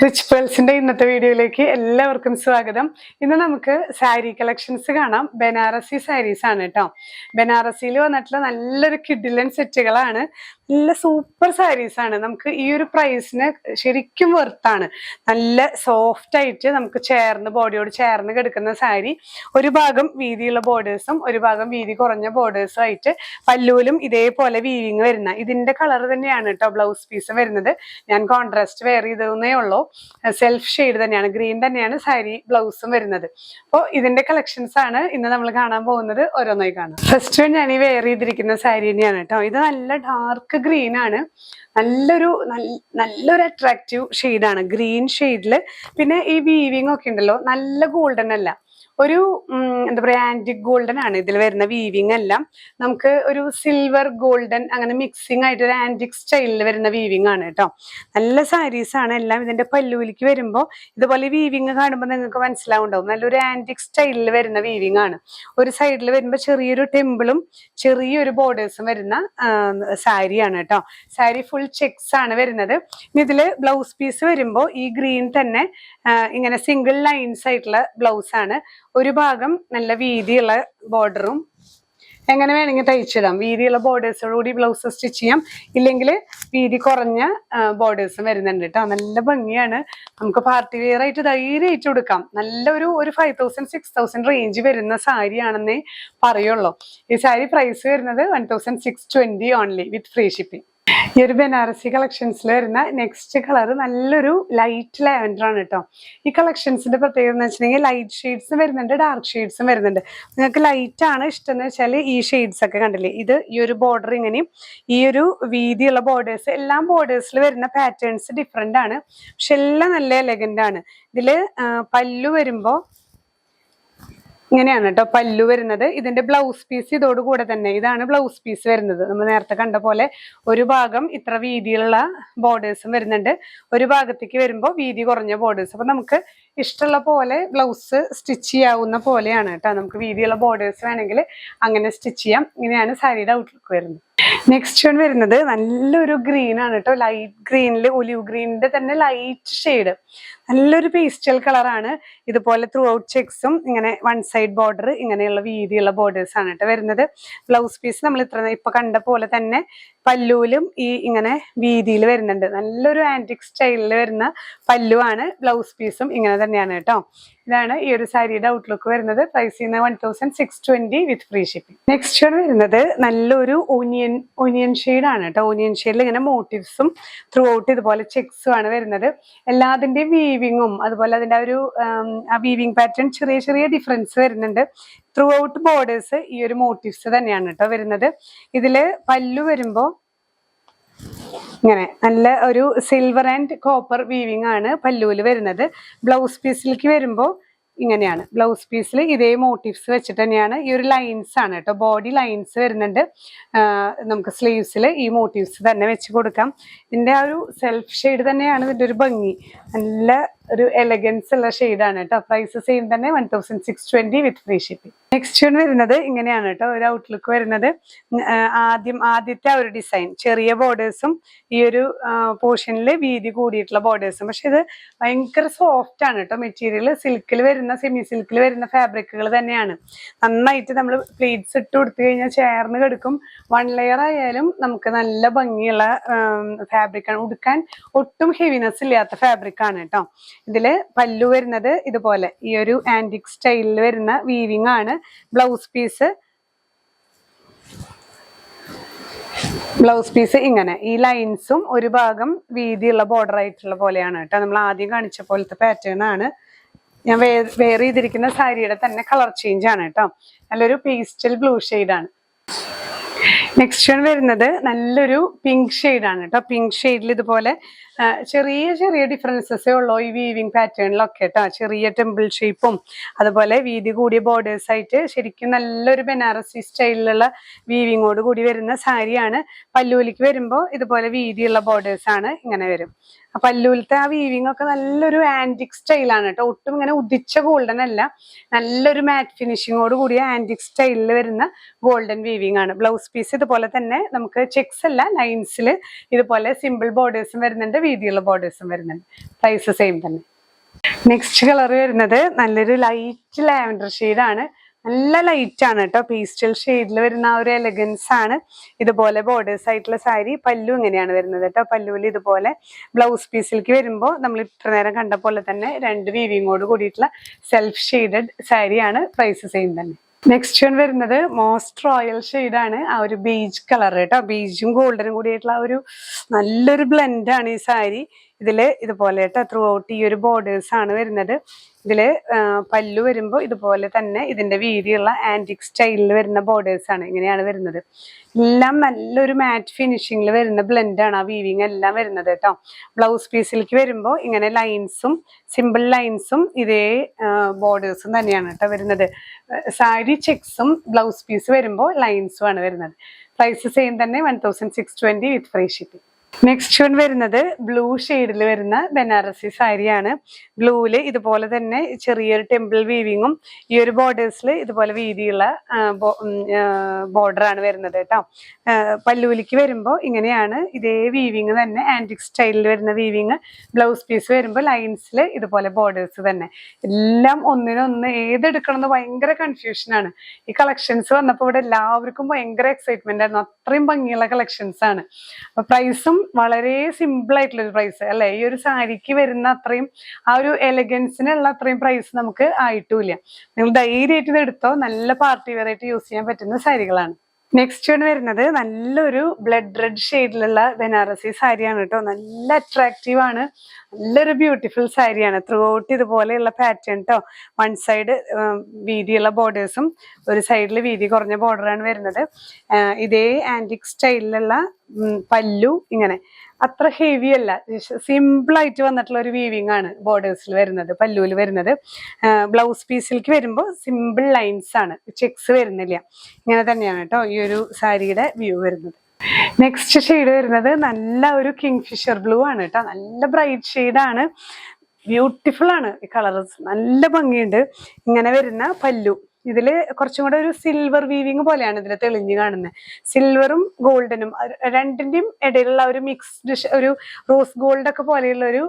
Rich പേൾസിന്റെ ഇന്നത്തെ വീഡിയോയിലേക്ക് എല്ലാവർക്കും സ്വാഗതം. ഇന്ന് നമുക്ക് സാരി കളക്ഷൻസ് കാണാം. ബനാറസി സാരീസ് ആണ് കേട്ടോ. ബനാറസിയിൽ വന്നിട്ടുള്ള നല്ലൊരു കിഡിലൻ സെറ്റുകളാണ്. നല്ല സൂപ്പർ സാരീസ് ആണ്. നമുക്ക് ഈ ഒരു പ്രൈസിന് ശരിക്കും വെർത്താണ്. നല്ല സോഫ്റ്റ് ആയിട്ട് നമുക്ക് ബോഡിയോട് ചേർന്ന് കിടക്കുന്ന സാരി. ഒരു ഭാഗം വീതിയുള്ള ബോർഡേഴ്സും ഒരു ഭാഗം വീതി കുറഞ്ഞ ബോർഡേഴ്സും ആയിട്ട് പല്ലൂലും ഇതേപോലെ വീവിങ് വരുന്ന ഇതിന്റെ കളർ തന്നെയാണ് കേട്ടോ ബ്ലൗസ് പീസ് വരുന്നത്. ഞാൻ കോൺട്രാസ്റ്റ് വെയർ ചെയ്തേ ഉള്ളൂ. സെൽഫ് ഷെയ്ഡ് തന്നെയാണ്, ഗ്രീൻ തന്നെയാണ് സാരി ബ്ലൗസും വരുന്നത്. അപ്പോൾ ഇതിന്റെ കളക്ഷൻസ് ആണ് ഇന്ന് നമ്മൾ കാണാൻ പോകുന്നത്. ഓരോന്നായി കാണാം. ഫസ്റ്റ് ഞാൻ ഈ വെയർ ചെയ്തിരിക്കുന്ന സാരി തന്നെയാണ് കേട്ടോ. ഇത് നല്ല ഡാർക്ക് ഗ്രീൻ ആണ്. നല്ലൊരു അട്രാക്റ്റീവ് ഷെയ്ഡാണ് ഗ്രീൻ ഷെയ്ഡില്. പിന്നെ ഈ വീവിങ് ഒക്കെ ഉണ്ടല്ലോ, നല്ല ഗോൾഡൻ അല്ല, ഒരു എന്താ പറയാ ആന്റിക് ഗോൾഡൻ ആണ് ഇതിൽ വരുന്ന വീവിങ് എല്ലാം. നമുക്ക് ഒരു സിൽവർ ഗോൾഡൻ അങ്ങനെ മിക്സിംഗ് ആയിട്ട് ഒരു ആന്റിക് സ്റ്റൈലിൽ വരുന്ന വീവിങ് ആണ് കേട്ടോ. നല്ല സാരീസ് ആണ് എല്ലാം. ഇതിന്റെ പല്ലുവിലേക്ക് വരുമ്പോൾ ഇതുപോലെ വീവിങ് കാണുമ്പോൾ നിങ്ങൾക്ക് മനസ്സിലാവുണ്ടാവും, നല്ലൊരു ആന്റിക് സ്റ്റൈലിൽ വരുന്ന വീവിങ് ആണ്. ഒരു സൈഡിൽ വരുമ്പോൾ ചെറിയൊരു ടെമ്പിളും ചെറിയൊരു ബോർഡേഴ്സും വരുന്ന സാരിയാണ് കേട്ടോ. സാരി ഫുൾ ചെക്സ് ആണ് വരുന്നത്. ഇതില് ബ്ലൗസ് പീസ് വരുമ്പോൾ ഈ ഗ്രീൻ തന്നെ ഇങ്ങനെ സിംഗിൾ ലൈൻസ് ആയിട്ടുള്ള ബ്ലൗസ് ആണ്. ഒരു ഭാഗം നല്ല വീതിയുള്ള ബോർഡറും, എങ്ങനെ വേണമെങ്കിൽ തയ്ച്ചിടാം. വീതിയുള്ള ബോർഡേഴ്സോടുകൂടി ബ്ലൗസ് സ്റ്റിച്ച് ചെയ്യാം, ഇല്ലെങ്കിൽ വീതി കുറഞ്ഞ ബോർഡേഴ്സും വരുന്നുണ്ട് കേട്ടോ. നല്ല ഭംഗിയാണ്. നമുക്ക് പാർട്ടി വെയർ ആയിട്ട് ധൈര്യമായിട്ട് കൊടുക്കാം. നല്ലൊരു 5000 6000 റേഞ്ച് വരുന്ന സാരി ആണെന്നേ പറയുള്ളൂ. ഈ സാരി പ്രൈസ് വരുന്നത് 1620 ഓൺലി വിത്ത് ഫ്രീ ഷിപ്പിംഗ്. ഈ ഒരു ബനാറസി കളക്ഷൻസിൽ വരുന്ന നെക്സ്റ്റ് കളർ നല്ലൊരു ലൈറ്റ് ലാവൻഡർ ആണ് കേട്ടോ. ഈ കളക്ഷൻസിന്റെ പ്രത്യേകത എന്ന് വെച്ചിട്ടുണ്ടെങ്കിൽ ലൈറ്റ് ഷെയ്ഡ്സും വരുന്നുണ്ട്, ഡാർക്ക് ഷെയ്ഡ്സും വരുന്നുണ്ട്. നിങ്ങൾക്ക് ലൈറ്റ് ആണ് ഇഷ്ടം എന്ന് വെച്ചാൽ ഈ ഷെയ്ഡ്സ് ഒക്കെ കണ്ടില്ലേ, ഇത് ഈ ഒരു ബോർഡർ ഇങ്ങനെയും ഈ ഒരു വീതിയുള്ള ബോർഡേഴ്സ്, എല്ലാ ബോർഡേഴ്സിൽ വരുന്ന പാറ്റേൺസ് ഡിഫറെന്റ് ആണ്, പക്ഷെ എല്ലാം നല്ല എലഗന്റ് ആണ്. ഇതില് പല്ലു വരുമ്പോ ഇങ്ങനെയാണ് കേട്ടോ പല്ലു വരുന്നത്. ഇതിന്റെ ബ്ലൗസ് പീസ് ഇതോടുകൂടെ തന്നെ, ഇതാണ് ബ്ലൗസ് പീസ് വരുന്നത്. നമ്മൾ നേരത്തെ കണ്ട പോലെ ഒരു ഭാഗം ഇത്ര വീതിയുള്ള ബോർഡേഴ്സും വരുന്നുണ്ട്, ഒരു ഭാഗത്തേക്ക് വരുമ്പോൾ വീതി കുറഞ്ഞ ബോർഡേഴ്സ്. അപ്പൊ നമുക്ക് ഇഷ്ടമുള്ള പോലെ ബ്ലൗസ് സ്റ്റിച്ച് ചെയ്യാവുന്ന പോലെയാണ് കേട്ടോ. നമുക്ക് വീതിയുള്ള ബോർഡേഴ്സ് വേണമെങ്കിൽ അങ്ങനെ സ്റ്റിച്ച് ചെയ്യാം. ഇങ്ങനെയാണ് സാരിയുടെ ഔട്ട്ലുക്ക് വരുന്നത്. നെക്സ്റ്റ് വൺ വരുന്നത് നല്ലൊരു ഗ്രീൻ ആണ് കേട്ടോ. ലൈറ്റ് ഗ്രീനില് ഒലിവ് ഗ്രീനിന്റെ തന്നെ ലൈറ്റ് ഷെയ്ഡ്, നല്ലൊരു പേസ്റ്റൽ കളറാണ്. ഇതുപോലെ ത്രൂ ഔട്ട് ചെക്സും ഇങ്ങനെ വൺ സൈഡ് ബോർഡർ ഇങ്ങനെയുള്ള വീതിയുള്ള ബോർഡേഴ്സ് ആണ് കേട്ടോ വരുന്നത്. ബ്ലൗസ് പീസ് നമ്മൾ ഇപ്പൊ കണ്ട പോലെ തന്നെ പല്ലുവിലും ഈ ഇങ്ങനെ വീതിയിൽ വരുന്നുണ്ട്. നല്ലൊരു ആന്റിക് സ്റ്റൈലിൽ വരുന്ന പല്ലുവാണ്. ബ്ലൗസ് പീസും ഇങ്ങനെ തന്നെയാണ് കേട്ടോ. ഇതാണ് ഈ ഒരു സാരിയുടെ ഔട്ട്ലുക്ക് വരുന്നത്. പ്രൈസ് ചെയ്യുന്നത് 1620 വിത്ത് ഫ്രീ ഷിപ്പിംഗ്. നെക്സ്റ്റ് വരുന്നത് നല്ലൊരു ഓനിയൻ ഷെയ്ഡ് ആണ് കേട്ടോ. ഓനിയൻ ഷെയ്ഡിൽ ഇങ്ങനെ മോട്ടീവ്സും ത്രൂ ഔട്ട് ഇതുപോലെ ചെക്സും ആണ് വരുന്നത്. എല്ലാതിന്റെയും വീവിങ്ങും അതുപോലെ അതിന്റെ ഒരു വീവിങ് പാറ്റേൺ ചെറിയ ചെറിയ ഡിഫറൻസ് വരുന്നുണ്ട്. ത്രൂ ഔട്ട് ബോർഡേഴ്സ് ഈ ഒരു മോട്ടീവ്സ് തന്നെയാണ് കേട്ടോ വരുന്നത്. ഇതില് പല്ലു വരുമ്പോ ഇങ്ങനെ നല്ല ഒരു സിൽവർ ആൻഡ് കോപ്പർ വീവിങ് ആണ് പല്ലുവിൽ വരുന്നത്. ബ്ലൗസ് പീസിലേക്ക് വരുമ്പോൾ ഇങ്ങനെയാണ്. ബ്ലൗസ് പീസിൽ ഇതേ മോട്ടീവ്സ് വെച്ചിട്ട് തന്നെയാണ്. ഈ ഒരു ലൈൻസ് ആണ് കേട്ടോ, ബോഡി ലൈൻസ് വരുന്നുണ്ട്. നമുക്ക് സ്ലീവ്സിൽ ഈ മോട്ടീവ്സ് തന്നെ വെച്ച് കൊടുക്കാം. ഇതിന്റെ ആ ഒരു സെൽഫ് ഷെയ്ഡ് തന്നെയാണ് ഇതിന്റെ ഒരു ഭംഗി. നല്ല ഒരു എലഗൻസ് ഉള്ള ഷെയ്ഡാണ് കേട്ടോ. പ്രൈസ് സെയിം തന്നെ 1620 വിത്ത് ഫ്രീ ഷിപ്പിംഗ്. നെക്സ്റ്റ് വരുന്നത് ഇങ്ങനെയാണ് കേട്ടോ ഒരു ഔട്ട്ലുക്ക് വരുന്നത്. ആദ്യത്തെ ആ ഒരു ഡിസൈൻ ചെറിയ ബോർഡേഴ്സും ഈ ഒരു പോർഷനിൽ വീതി കൂടിയിട്ടുള്ള ബോർഡേഴ്സും. പക്ഷെ ഇത് ഭയങ്കര സോഫ്റ്റ് ആണ് കേട്ടോ മെറ്റീരിയൽ. സിൽക്കിൽ വരുന്ന സെമി സിൽക്കിൽ വരുന്ന ഫാബ്രിക്കുകൾ തന്നെയാണ്. നന്നായിട്ട് നമ്മൾ പ്ലീറ്റ്സ് ഇട്ട് കൊടുത്തു കഴിഞ്ഞാൽ ചേർന്ന് കിടക്കും. വൺ ലെയർ ആയാലും നമുക്ക് നല്ല ഭംഗിയുള്ള ഫാബ്രിക്കാണ്. ഉടുക്കാൻ ഒട്ടും ഹെവിനെസ് ഇല്ലാത്ത ഫാബ്രിക്കാണ് കേട്ടോ. ഇതില് പല്ലു വരുന്നത് ഇതുപോലെ ഈ ഒരു ആന്റിക് സ്റ്റൈലിൽ വരുന്ന വീവിങ് ആണ്. ബ്ലൗസ് പീസ് ഇങ്ങനെ ഈ ലൈൻസും ഒരു ഭാഗം വീതിയുള്ള ബോർഡർ ആയിട്ടുള്ള പോലെയാണ് കേട്ടോ. നമ്മൾ ആദ്യം കാണിച്ച പോലത്തെ പാറ്റേൺ ആണ്. ഞാൻ വെയർ ചെയ്തിരിക്കുന്ന സാരിയുടെ തന്നെ കളർ ചേഞ്ച് ആണ് കേട്ടോ. നല്ലൊരു പേസ്റ്റൽ ബ്ലൂ ഷെയ്ഡാണ്. നെക്സ്റ്റ് വൺ വരുന്നത് നല്ലൊരു പിങ്ക് ഷെയ്ഡാണ് കേട്ടോ. പിങ്ക് ഷെയ്ഡിൽ ഇതുപോലെ ചെറിയ ചെറിയ ഡിഫറൻസസേ ഉള്ളൂ ഈ വീവിങ് പാറ്റേണിലൊക്കെ കേട്ടോ. ചെറിയ ടെമ്പിൾ ഷേപ്പും അതുപോലെ വീതി കൂടിയ ബോർഡേഴ്സ് ആയിട്ട് ശരിക്കും നല്ലൊരു ബനാറസി സ്റ്റൈലിലുള്ള വീവിങ്ങോട് കൂടി വരുന്ന സാരിയാണ്. പല്ലൂലിക്ക് വരുമ്പോൾ ഇതുപോലെ വീതിയുള്ള ബോർഡേഴ്സ് ആണ് ഇങ്ങനെ വരും. പല്ലൂലത്തെ ആ വീവിങ് ഒക്കെ നല്ലൊരു ആന്റിക് സ്റ്റൈലാണ് കേട്ടോ. ഒട്ടും ഇങ്ങനെ ഉദിച്ച ഗോൾഡൻ അല്ല, നല്ലൊരു മാറ്റ് ഫിനിഷിങ്ങോട് കൂടിയ ആന്റിക് സ്റ്റൈലിൽ വരുന്ന ഗോൾഡൻ വീവിങ് ആണ്. ബ്ലൗസ് പീസ് ഇതുപോലെ തന്നെ നമുക്ക് ചെക്സ് അല്ല ലൈൻസിൽ ഇതുപോലെ സിമ്പിൾ ബോർഡേഴ്സും വരുന്നുണ്ട്. വീതിയുള്ള ബോർഡേഴ്സും വരുന്നുണ്ട്. പ്രൈസ് സെയിം തന്നെ. നെക്സ്റ്റ് കളർ വരുന്നത് നല്ലൊരു ലൈറ്റ് ലാവൻഡർ ഷെയ്ഡാണ്. നല്ല ലൈറ്റ് ആണ് കേട്ടോ. പേസ്റ്റൽ ഷെയ്ഡിൽ വരുന്ന ആ ഒരു എലഗൻസ് ആണ്. ഇതുപോലെ ബോർഡേഴ്സ് ആയിട്ടുള്ള സാരി. പല്ലു ഇങ്ങനെയാണ് വരുന്നത് കേട്ടോ. പല്ലുവിൽ ഇതുപോലെ ബ്ലൗസ് പീസിലേക്ക് വരുമ്പോൾ നമ്മൾ ഇത്ര നേരം കണ്ട പോലെ തന്നെ 2 വീവിങ്ങോട് കൂടിയിട്ടുള്ള സെൽഫ് ഷെയ്ഡഡ് സാരിയാണ്. പ്രൈസ് സെയിം തന്നെ. നെക്സ്റ്റ് വൺ വരുന്നത് മോസ്റ്റ് റോയൽ ഷെയ്ഡാണ്. ആ ഒരു ബീജ് കളർ കേട്ടോ. ബീജും ഗോൾഡനും കൂടിയിട്ടുള്ള ആ ഒരു നല്ലൊരു ബ്ലെൻഡാണ് ഈ സാരി. ഇതില് ഇതുപോലെ കേട്ടോ ത്രൂ ഔട്ട് ഈ ഒരു ബോർഡേഴ്സ് ആണ് വരുന്നത്. ഇതില് പല്ലു വരുമ്പോൾ ഇതുപോലെ തന്നെ ഇതിന്റെ വീതിയുള്ള ആന്റിക് സ്റ്റൈലിൽ വരുന്ന ബോർഡേഴ്സ് ആണ്. ഇങ്ങനെയാണ് വരുന്നത്. എല്ലാം നല്ലൊരു മാറ്റ് ഫിനിഷിങ്ങിൽ വരുന്ന ബ്ലെൻഡാണ് ആ വീവിങ് എല്ലാം വരുന്നത് കേട്ടോ. ബ്ലൗസ് പീസിലേക്ക് വരുമ്പോൾ ഇങ്ങനെ ലൈൻസും സിമ്പിൾ ലൈൻസും ഇതേ ബോർഡേഴ്സും തന്നെയാണ് കേട്ടോ വരുന്നത്. സാരി ചെക്സും ബ്ലൗസ് പീസ് വരുമ്പോൾ ലൈൻസും ആണ് വരുന്നത്. പ്രൈസ് സെയിം തന്നെ 1620 with free shipping. Next one വരുന്നത് ബ്ലൂ ഷെയ്ഡിൽ വരുന്ന ബനാറസി സാരിയാണ്. ബ്ലൂവില് ഇതുപോലെ തന്നെ ചെറിയൊരു ടെമ്പിൾ വീവിങ്ങും ഈ ഒരു ബോർഡേഴ്സിൽ ഇതുപോലെ വീതിയുള്ള ബോർഡർ ആണ് വരുന്നത് കേട്ടോ. പല്ലൂലിക്ക് വരുമ്പോൾ ഇങ്ങനെയാണ് ഇതേ വീവിങ് തന്നെ ആന്റിക് സ്റ്റൈലിൽ വരുന്ന വീവിങ്. ബ്ലൗസ് പീസ് വരുമ്പോൾ ലൈൻസിൽ ഇതുപോലെ ബോർഡേഴ്സ് തന്നെ. എല്ലാം ഒന്നിനൊന്ന് ഏതെടുക്കണം എന്ന് ഭയങ്കര കൺഫ്യൂഷനാണ്. ഈ കളക്ഷൻസ് വന്നപ്പോൾ ഇവിടെ എല്ലാവർക്കും ഭയങ്കര എക്സൈറ്റ്മെന്റ് ആയിരുന്നു. അത്രയും ഭംഗിയുള്ള കളക്ഷൻസ് ആണ്. അപ്പൊ പ്രൈസും വളരെ സിമ്പിൾ ആയിട്ടുള്ള ഒരു പ്രൈസ് അല്ലെ. ഈ ഒരു സാരിക്ക് വരുന്ന അത്രയും ആ ഒരു എലഗൻസിനുള്ള അത്രയും പ്രൈസ് നമുക്ക് ആയിട്ടുമില്ല. നിങ്ങൾ ധൈര്യമായിട്ട് ഇത് എടുത്തോ. നല്ല പാർട്ടി വെയർ ആയിട്ട് യൂസ് ചെയ്യാൻ പറ്റുന്ന സാരികളാണ്. നെക്സ്റ്റ് വൺ വരുന്നത് നല്ലൊരു ബ്ലഡ് റെഡ് ഷെയ്ഡിലുള്ള ബനാറസി സാരിയാണ് കേട്ടോ. നല്ല അട്രാക്റ്റീവ് ആണ്. നല്ലൊരു ബ്യൂട്ടിഫുൾ സാരിയാണ്. ത്രൂ ഔട്ട് ഇതുപോലെയുള്ള പാറ്റേൺ കേട്ടോ. വൺ സൈഡ് വീതിയുള്ള ബോർഡേഴ്സും ഒരു സൈഡിൽ വീതി കുറഞ്ഞ ബോർഡറാണ് വരുന്നത്. ഇതേ ആന്റിക് സ്റ്റൈലിലുള്ള പല്ലു ഇങ്ങനെ അത്ര ഹെവി അല്ല, സിമ്പിൾ ആയിട്ട് വന്നിട്ടുള്ള ഒരു വീവിങ് ആണ് ബോർഡേഴ്സിൽ വരുന്നത്, പല്ലുവിൽ വരുന്നത്. ബ്ലൗസ് പീസിലേക്ക് വരുമ്പോൾ സിമ്പിൾ ലൈൻസ് ആണ്, ചെക്സ് വരുന്നില്ല. ഇങ്ങനെ തന്നെയാണ് കേട്ടോ ഈ ഒരു സാരിയുടെ വ്യൂ വരുന്നത്. നെക്സ്റ്റ് ഷെയ്ഡ് വരുന്നത് നല്ല ഒരു കിങ് ഫിഷർ ബ്ലൂ ആണ് കേട്ടോ. നല്ല ബ്രൈറ്റ് ഷെയ്ഡാണ്. ബ്യൂട്ടിഫുൾ ആണ് ഈ കളേഴ്സ്. നല്ല ഭംഗിയുണ്ട്. ഇങ്ങനെ വരുന്ന പല്ലു. ഇതില് കുറച്ചും കൂടെ ഒരു സിൽവർ വീവിങ് പോലെയാണ് ഇതിൽ തെളിഞ്ഞു കാണുന്നത്. സിൽവറും ഗോൾഡനും രണ്ടിന്റെയും ഇടയിലുള്ള ഒരു മിക്സ്ഡ് ഒരു റോസ് ഗോൾഡ് ഒക്കെ പോലെയുള്ള ഒരു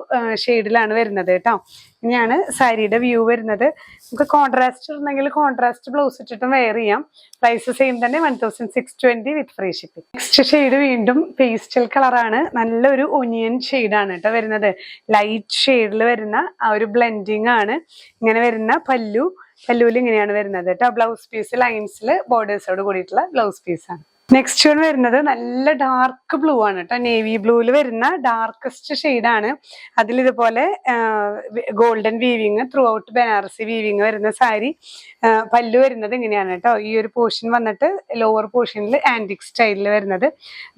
ഷെയ്ഡിലാണ് വരുന്നത് കേട്ടോ. ഇങ്ങനെയാണ് സാരിയുടെ വ്യൂ വരുന്നത്. നമുക്ക് കോൺട്രാസ്റ്റ് ഉണ്ടെങ്കിൽ കോൺട്രാസ്റ്റ് ബ്ലൗസ് ഇട്ടിട്ടും വെയർ ചെയ്യാം. പ്രൈസ് സെയിം തന്നെ 1620 with free shipping. Next shade വീണ്ടും പേസ്റ്റൽ കളറാണ്. നല്ലൊരു ഒനിയൻ ഷെയ്ഡാണ് കേട്ടോ വരുന്നത്. ലൈറ്റ് ഷെയ്ഡിൽ വരുന്ന ആ ഒരു ബ്ലെൻഡിങ് ആണ്. ഇങ്ങനെ വരുന്ന പല്ലുവിൽ ഇങ്ങനെയാണ് വരുന്നത് കേട്ടോ. ബ്ലൗസ് പീസ് ലൈൻസിൽ ബോർഡേഴ്സോട് കൂടിയിട്ടുള്ള ബ്ലൗസ് പീസാണ്. നെക്സ്റ്റ് വൺ വരുന്നത് നല്ല ഡാർക്ക് ബ്ലൂ ആണ് കേട്ടോ. നേവി ബ്ലൂവിൽ വരുന്ന ഡാർക്കസ്റ്റ് ഷെയ്ഡാണ്. അതിൽ ഇതുപോലെ golden weaving through out Banarasi weaving വരുന്ന സാരി. പല്ലു വരുന്നത് ഇങ്ങനെയാണ് കേട്ടോ. ഈ ഒരു പോർഷൻ വന്നിട്ട് ലോവർ പോർഷനിൽ ആന്റിക് സ്റ്റൈലിൽ വരുന്നത്.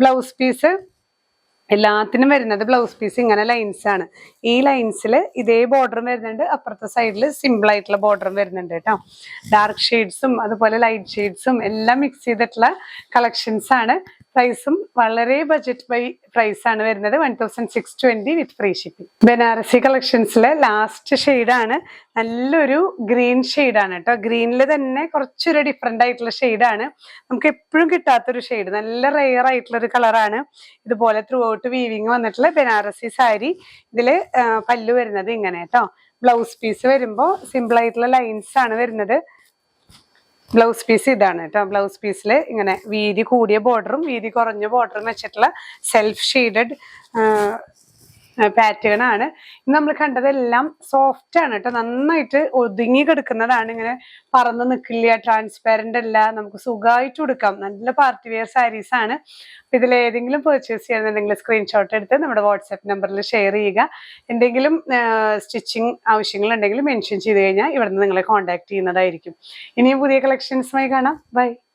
ബ്ലൗസ് പീസ് എല്ലാത്തിനും വരുന്നത് ബ്ലൗസ് പീസ് ഇങ്ങനെ ലൈൻസ് ആണ്. ഈ ലൈൻസിൽ ഇതേ ബോർഡറും വരുന്നുണ്ട്. അപ്പുറത്തെ സൈഡിൽ സിമ്പിൾ ആയിട്ടുള്ള ബോർഡറും വരുന്നുണ്ട് കേട്ടോ. ഡാർക്ക് ഷെയ്ഡ്സും അതുപോലെ ലൈറ്റ് ഷെയ്ഡ്സും എല്ലാം മിക്സ് ചെയ്തിട്ടുള്ള കളക്ഷൻസ് ആണ്. പ്രൈസും വളരെ ബഡ്ജറ്റ് ബൈ പ്രൈസ് ആണ് വരുന്നത്. 1620 വിത്ത് ഫ്രീ ഷിപ്പിംഗ്. ബനാറസി കളക്ഷൻസിലെ ലാസ്റ്റ് ഷെയ്ഡാണ്. നല്ലൊരു ഗ്രീൻ ഷെയ്ഡാണ് കേട്ടോ. ഗ്രീനിൽ തന്നെ കുറച്ചൊരു ഡിഫറെന്റ് ആയിട്ടുള്ള ഷെയ്ഡാണ്. നമുക്ക് എപ്പോഴും കിട്ടാത്തൊരു ഷെയ്ഡ്. നല്ല റെയർ ആയിട്ടുള്ള ഒരു കളറാണ്. ഇതുപോലെ ത്രൂ ഔട്ട് വീവിങ് വന്നിട്ടുള്ള ബനാറസി സാരി. ഇതില് പല്ലു വരുന്നത് ഇങ്ങനെ കേട്ടോ. ബ്ലൗസ് പീസ് വരുമ്പോൾ സിമ്പിൾ ആയിട്ടുള്ള ലൈൻസ് ആണ് വരുന്നത്. ബ്ലൗസ് പീസ് ഇതാണ് കേട്ടോ. ബ്ലൗസ് പീസിൽ ഇങ്ങനെ വീതി കൂടിയ ബോർഡറും വീതി കുറഞ്ഞ ബോർഡറും വെച്ചിട്ടുള്ള സെൽഫ് ഷെയ്ഡഡ് പാറ്റേൺ ആണ്. ഇന്ന് നമ്മൾ കണ്ടതെല്ലാം സോഫ്റ്റ് ആണ് കേട്ടോ. നന്നായിട്ട് ഒതുങ്ങി കിടക്കുന്നതാണ്. ഇങ്ങനെ പറന്ന് നിൽക്കില്ല, ട്രാൻസ്പാരന്റ് അല്ല, നമുക്ക് സുഖമായിട്ട് കൊടുക്കാം. നല്ല പാർട്ടി വെയർ സാരീസ് ആണ്. ഇതിൽ ഏതെങ്കിലും പർച്ചേസ് ചെയ്യണമെന്നുണ്ടെങ്കിൽ സ്ക്രീൻഷോട്ട് എടുത്ത് നമ്മുടെ വാട്സാപ്പ് നമ്പറിൽ ഷെയർ ചെയ്യുക. എന്തെങ്കിലും സ്റ്റിച്ചിങ് ആവശ്യങ്ങളുണ്ടെങ്കിൽ മെൻഷൻ ചെയ്ത് കഴിഞ്ഞാൽ ഇവിടെ നിന്ന് നിങ്ങളെ കോൺടാക്ട് ചെയ്യുന്നതായിരിക്കും. ഇനിയും പുതിയ കളക്ഷൻസുമായി കാണാം. ബൈ.